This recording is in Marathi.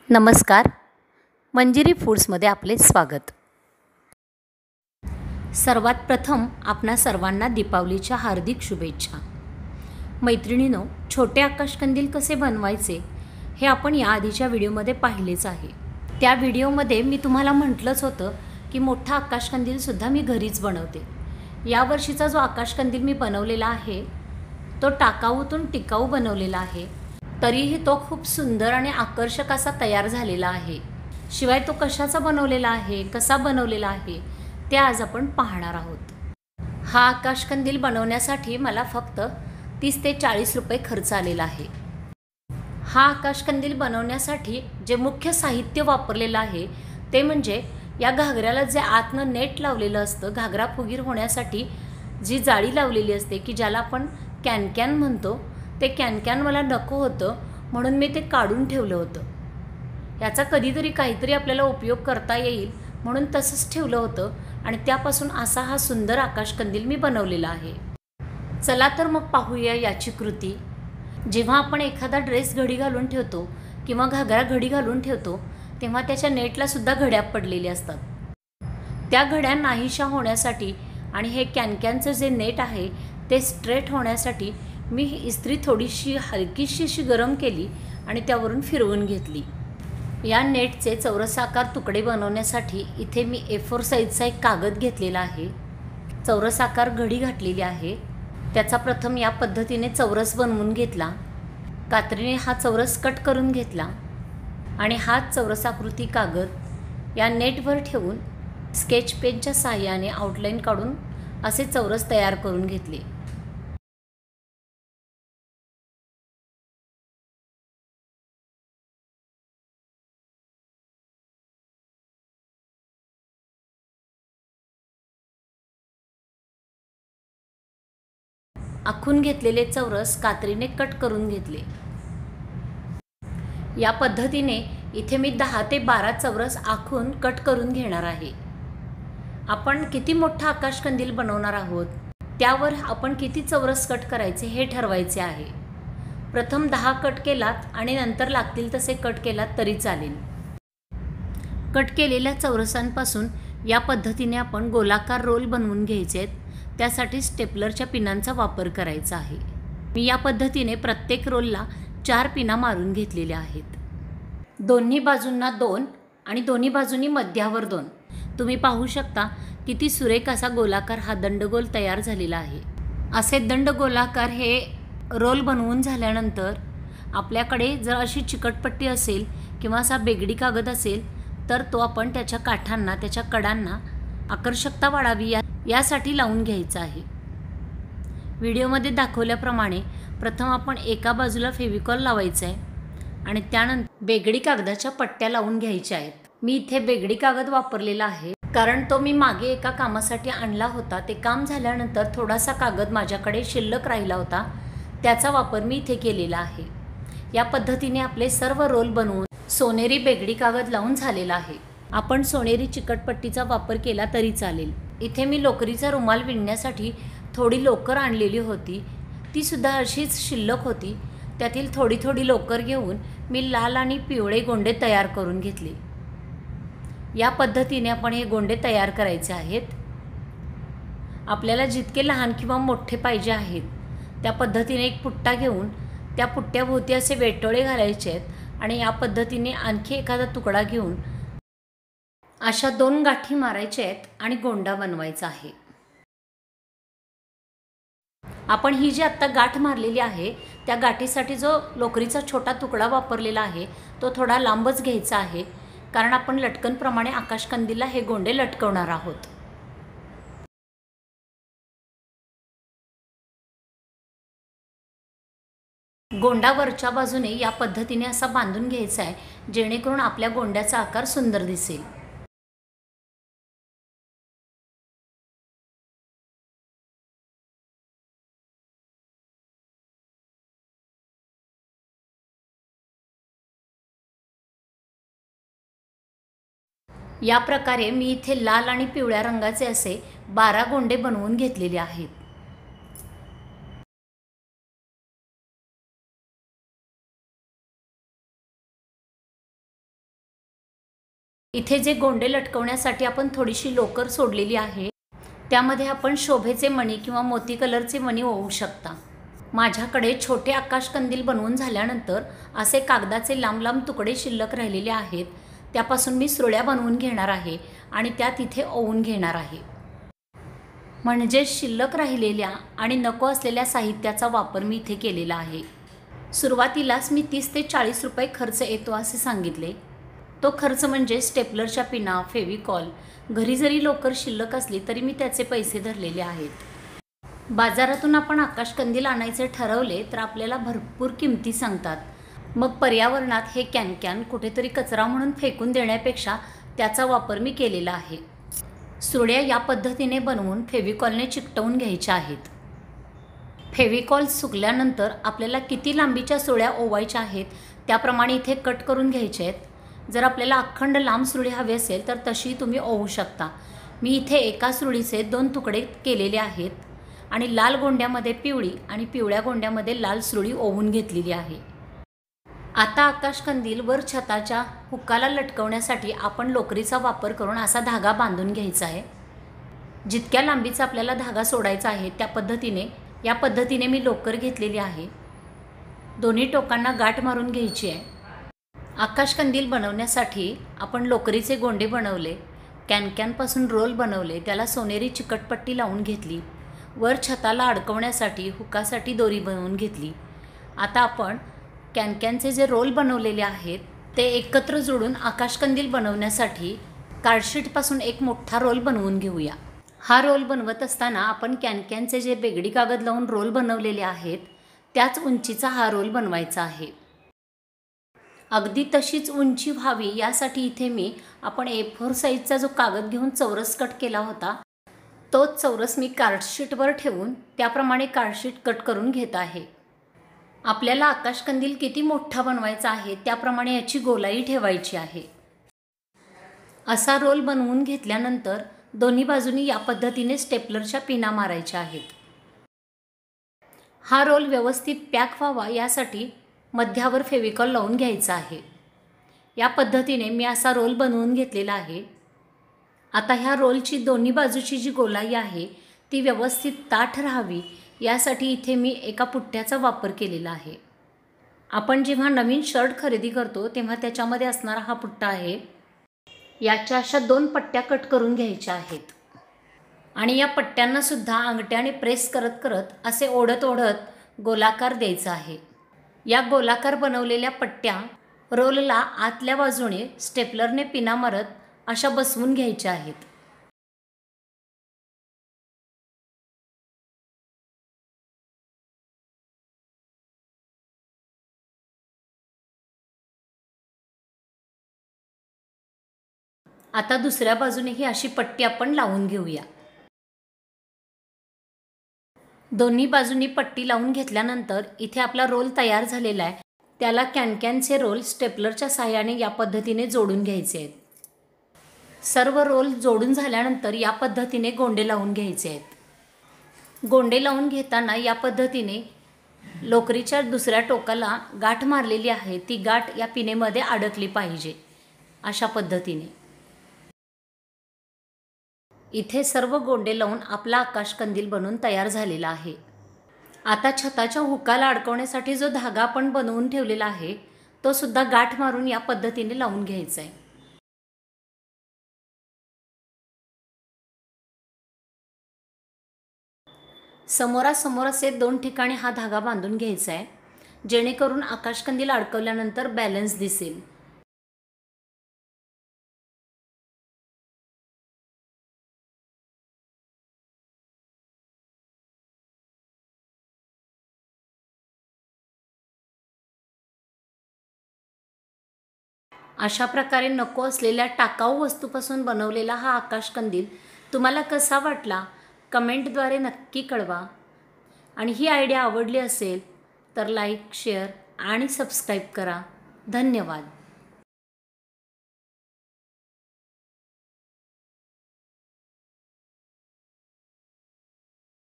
नमस्कार, मंजिरी फूड्समध्ये आपले स्वागत। सर्वात प्रथम आपणा सर्वांना दीपावलीच्या हार्दिक शुभेच्छा। मैत्रिणींनो, छोटे आकाशकंदील कसे बनवायचे हे आपण याआधीच्या व्हिडिओमध्ये पाहिलेच आहे। त्या व्हिडिओमध्ये मी तुम्हाला म्हटलंच होतं की मोठा आकाशकंदीलसुद्धा मी घरीच बनवते। यावर्षीचा जो आकाशकंदील मी बनवलेला आहे तो टाकाऊतून टिकाऊ बनवलेला आहे, तरीही तो खूप सुंदर आणि आकर्षक असा तयार झालेला आहे। शिवाय तो कशाचा बनवलेला आहे, कसा बनवलेला आहे ते आज आपण पाहणार आहोत। हा आकाशकंदील बनवण्यासाठी मला फक्त 30 ते 40 रुपये खर्च आलेला आहे। हा आकाशकंदील बनवण्यासाठी जे मुख्य साहित्य वापरलेलं आहे ते म्हणजे या घागऱ्याला जे आतनं नेट लावलेलं असतं, घागरा फुगीर होण्यासाठी जी जाळी लावलेली असते की ज्याला आपण कॅन म्हणतो, ते कॅन मला नको होतं म्हणून मी ते काढून ठेवलं होतं। याचा कधीतरी काहीतरी आपल्याला उपयोग करता येईल म्हणून तसंच ठेवलं होतं आणि त्यापासून असा हा सुंदर आकाशकंदील मी बनवलेला आहे। चला तर मग पाहूया याची कृती। जेव्हा आपण एखादा ड्रेस घडी घालून ठेवतो किंवा घागरा घडी घालून ठेवतो तेव्हा त्याच्या नेटला सुद्धा घड्या पडलेल्या असतात। त्या घड्या नाहीशा होण्यासाठी आणि हे कॅनचं जे नेट आहे ते स्ट्रेट होण्यासाठी मी ही इस्त्री थोडीशी हलकीशी अशी गरम केली आणि त्यावरून फिरवून घेतली। या नेटचे चौरसाकार तुकडे बनवण्यासाठी इथे मी A4 साईजचा एक कागद घेतलेला आहे, चौरसाकार घडी घातलेली आहे। त्याचा प्रथम या पद्धतीने चौरस बनवून घेतला, कात्रीने हा चौरस कट करून घेतला आणि हा चौरसाकृती कागद या नेटवर ठेवून स्केच पेनच्या साहाय्याने आउटलाईन काढून असे चौरस तयार करून घेतले। आखून घेतलेले चौरस कात्रीने कट करून घेतले। या पद्धतीने इथे मी 10 ते 12 चौरस आखून कट करून घेणार आहे। आपण किती मोठा आकाशकंदील बनवणार आहोत त्यावर आपण किती चौरस कट करायचे हे ठरवायचे आहे। प्रथम 10 कट केलात आणि नंतर लागतील तसे कट केलात तरी चालेल। कट केलेल्या चौरसांपासून या पद्धतीने आपण गोलाकार रोल बनवून घ्यायचे आहेत, त्यासाठी स्टेपलरच्या पिनांचा वापर करायचा आहे। मी या पद्धतीने प्रत्येक रोलला 4 पिना मारून घेतलेल्या आहेत, दोन्ही बाजूंना 2 आणि दोन्ही बाजूंनी मध्यावर 2। तुम्ही पाहू शकता किती सुरेख असा गोलाकार हा दंडगोल तयार झालेला आहे। असे दंडगोलाकार हे रोल बनवून झाल्यानंतर आपल्याकडे जर अशी चिकटपट्टी असेल किंवा असा बेगडी कागद असेल तर तो आपण त्याच्या काठांना, त्याच्या कडांना आकर्षकता वाढावी यासाठी लावून घ्यायचा आहे। व्हिडिओमध्ये दाखवल्याप्रमाणे प्रथम आपण एका बाजूला फेविकॉल लावायचा आहे आणि त्यानंतर बेगडी कागदाच्या पट्ट्या लावून घ्यायच्या आहेत। मी इथे बेगडी कागद वापरलेला आहे कारण तो मी मागे एका कामासाठी आणला होता, ते काम झाल्यानंतर थोडासा कागद माझ्याकडे शिल्लक राहिला होता, त्याचा वापर मी इथे केलेला आहे। या पद्धतीने आपले सर्व रोल बनवून सोनेरी बेगडी कागद लावून झालेला आहे। आपण सोनेरी चिकटपट्टीचा वापर केला तरी चालेल। इथे मी लोकरीचा रुमाल विणण्यासाठी थोडी लोकर आणलेली होती, ती सुद्धा अशीच शिल्लक होती। त्यातील थोडी लोकर घेऊन मी लाल आणि पिवळे गोंडे तयार करून घेतले। या पद्धतीने आपण हे गोंडे तयार करायचे आहेत। आपल्याला जितके लहान किंवा मोठे पाहिजे आहेत त्या पद्धतीने एक पुट्टा घेऊन त्या पुट्ट्याभोवती असे वेटोळे घालायचे आहेत आणि या पद्धतीने आणखी एखादा तुकडा घेऊन अशा 2 गाठी मारायच्या आहेत आणि गोंडा बनवायचा आहे। आपण ही जी आत्ता गाठ मारलेली आहे त्या गाठीसाठी जो लोकरीचा छोटा तुकडा वापरलेला आहे तो थोडा लांबच घ्यायचा आहे, कारण आपण लटकनप्रमाणे आकाशकंदीलला हे गोंडे लटकवणार आहोत। गोंडा वरच्या बाजूने या पद्धतीने असा बांधून घ्यायचा आहे जेणेकरून आपल्या गोंड्याचा आकार सुंदर दिसेल। या प्रकारे मी इथे लाल आणि पिवळ्या रंगाचे असे 12 गोंडे बनवून घेतलेले आहेत। इथे जे गोंडे लटकवण्यासाठी आपण थोडीशी लोकर सोडलेली आहे, त्यामध्ये आपण शोभेचे मणी किंवा मोती कलरचे मणी ओवू शकता. माझ्याकडे छोटे आकाशकंदील बनवून झाल्यानंतर असे कागदाचे लांब लांब तुकडे शिल्लक राहिलेले आहेत. त्यापासून मी सुरळ्या बनवून घेणार आहे आणि त्यात इथे ओवून घेणार आहे. म्हणजे शिल्लक राहिलेल्या आणि नको असलेल्या साहित्याचा वापर मी इथे केलेला आहे. सुरुवातीलाच मी 30 ते 40 रुपये खर्च येतो असे सांगितले. तो खर्च म्हणजे स्टेपलरच्या पिना, फेविकॉल, घरी जरी लोकर शिल्लक असली तरी मी त्याचे पैसे धरलेले आहेत. बाजारातून आपण आकाशकंदील आणायचे ठरवले तर आपल्याला भरपूर किमती सांगतात. मग पर्यावरणात हे कॅन कुठेतरी कचरा म्हणून फेकून देण्यापेक्षा त्याचा वापर मी केलेला आहे. सुरळ्या या पद्धतीने बनवून फेविकॉलने चिकटवून घ्यायच्या आहेत. फेविकॉल सुकल्यानंतर आपल्याला किती लांबीच्या सुरळ्या ओवायच्या आहेत त्याप्रमाणे इथे कट करून घ्यायचे आहेत. जर आपल्याला अखंड लांब सुरळी हवी असेल तर तशी तुम्ही ओवू शकता. मी इथे एका सुरळीचे 2 तुकडे केलेले आहेत आणि लाल गोंड्यामध्ये पिवळी आणि पिवळ्या गोंड्यामध्ये लाल सुरळी ओवून घेतलेली आहे. आता आकाशकंदील वर छताच्या हुक्काला लटकवण्यासाठी आपण लोकरीचा वापर करून असा धागा बांधून घ्यायचा आहे. जितक्या लांबीचा आपल्याला धागा सोडायचा आहे या पद्धतीने मी लोकर घेतलेली आहे. दोन्ही टोकांना गाठ मारून घ्यायची आहे. आकाशकंदील बनवण्यासाठी आपण लोकरीचे गोंडे बनवले, कॅनपासून रोल बनवले, त्याला सोनेरी चिकटपट्टी लावून घेतली. वर छताला अडकवण्यासाठी हुकासाठी दोरी बनवून घेतली. आता आपण कॅनचे जे रोल बनवलेले आहेत ते एकत्र जोडून आकाशकंदील बनवण्यासाठी कार्डशीटपासून एक मोठा रोल बनवून घेऊया. हा रोल बनवत असताना आपण कॅनचे जे बेगडी कागद लावून रोल बनवलेले आहेत त्याच उंचीचा हा रोल बनवायचा आहे. अगदी तशीच उंची व्हावी यासाठी इथे आपण A4 साईजचा जो कागद घेऊन चौरस कट केला होता तोच चौरस मी कार्डशीटवर ठेवून त्याप्रमाणे कार्डशीट कट करून घेत आहे. आपल्याला आकाशकंदील किती मोठा बनवायचा आहे त्याप्रमाणे याची गोलाई ठेवायची आहे. असा रोल बनवून घेतल्यानंतर दोन्ही बाजूनी या पद्धतीने स्टेपलरच्या पिना मारायच्या आहेत. हा रोल व्यवस्थित पॅक व्हावा यासाठी मध्यावर फेविकॉल लावून घ्यायचा आहे. या पद्धतीने मी असा रोल बनवून घेतलेला आहे. आता ह्या रोलची दोन्ही बाजूची जी गोलाई आहे ती व्यवस्थित ताठ राहावी यासाठी इथे मी एका पुट्ट्याचा वापर केलेला आहे. आपण जेव्हा नवीन शर्ट खरेदी करतो तेव्हा त्याच्यामध्ये असणारा हा पुट्टा आहे. याच्या अशा 2 पट्ट्या कट करून घ्यायच्या आहेत आणि या पट्ट्यांना सुद्धा अंगठ्याने प्रेस करत करत असे ओढत गोलाकार द्यायचा आहे. या गोलाकार बनवलेल्या पट्ट्या रोलला आतल्या बाजूने स्टेपलरने पिना मारत अशा बसवून घ्यायच्या आहेत. आता दुसऱ्या बाजूने ही अशी पट्टी आपण लावून घेऊया. दोन्ही बाजूंनी पट्टी लावून घेतल्यानंतर इथे आपला रोल तयार झालेला आहे. त्याला कॅनचे रोल स्टेपलरच्या साहाय्याने या पद्धतीने जोडून घ्यायचे आहेत. सर्व रोल जोडून झाल्यानंतर या पद्धतीने गोंडे लावून घ्यायचे आहेत. गोंडे लावून घेताना या पद्धतीने लोकरीच्या दुसऱ्या टोकाला गाठ मारलेली आहे ती गाठ या पिनेमध्ये अडकली पाहिजे. अशा पद्धतीने इथे सर्व गोंडे लावून आपला आकाशकंदील बनवून तयार झालेला आहे. आता छताच्या हुकाला अडकवण्यासाठी जो धागा आपण बनवून ठेवलेला आहे तो सुद्धा गाठ मारून या पद्धतीने लावून घ्यायचा आहे. समोरासमोर असे 2 ठिकाणी हा धागा बांधून घ्यायचा आहे जेणेकरून आकाशकंदील अडकवल्यानंतर बॅलन्स दिसेल. अशा प्रकारे नको असलेल्या टाकाऊ वस्तूपासून बनवलेला हा आकाशकंदील तुम्हाला कसा वाटला कमेंटद्वारे नक्की कळवा. आणि ही आयडिया आवडली असेल तर लाईक, शेअर आणि सबस्क्राईब करा. धन्यवाद.